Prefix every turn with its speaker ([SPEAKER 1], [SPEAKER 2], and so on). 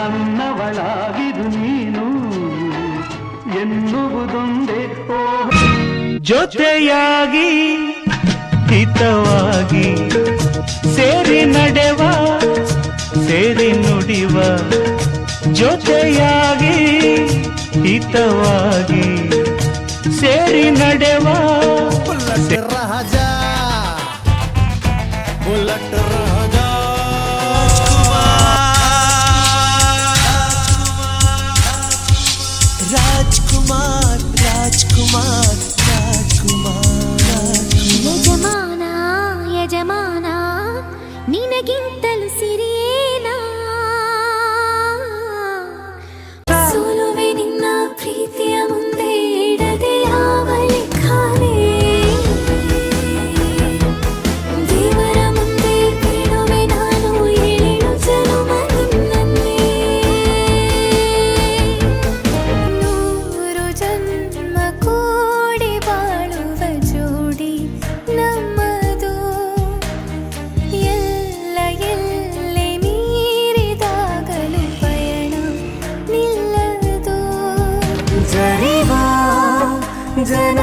[SPEAKER 1] ನನ್ನವಳಾಗಿರು ನೀನು ಎನ್ನುವುದೊಂದೇ ಜೊತೆಯಾಗಿ ಹಿತವಾಗಿ ಸೇರಿ ನಡೆವ ಸೇರಿ ನುಡಿವ ಜೊತೆಯಾಗಿ ಹಿತವಾಗಿ ಸೇರಿ ನಡೆವ
[SPEAKER 2] ರಾಜ ಬುಲೆಟ್ ರಾಜ ರಾಜ್ಕುಮಾರ್ ರಾಜ್ಕುಮಾರ್ ರಾಜ್ಕುಮಾರ್
[SPEAKER 3] ಯಜಮಾನ ಯಜಮಾನ ನಿನಗಿಂತಲೂ ಸಿರಿಯೇನಾ ಸೋಲುವೆ ನಿನ್ನ ಪ್ರೀತಿಯ ಮುಂದೆ ಇಡದೆ ಯಾವ ಲೆಕ್ಕನೇ ದೇವರ ಮುಂದೆ ಕೇಳುವೆ ನಾನು 7 ಜನುಮ ನಿನ್ನನ್ನೇ 100 ಜನ್ಮ ಕೂಡಿ ಬಾಳುವ ಜೋಡಿ ನಮ್ಮದು ಎಲ್ಲ ಎಲ್ಲೆ ಮೀರಿದಾಗಲೂ ಪಯಣ ನಿಲ್ಲದು ಜರಿವ ಜನ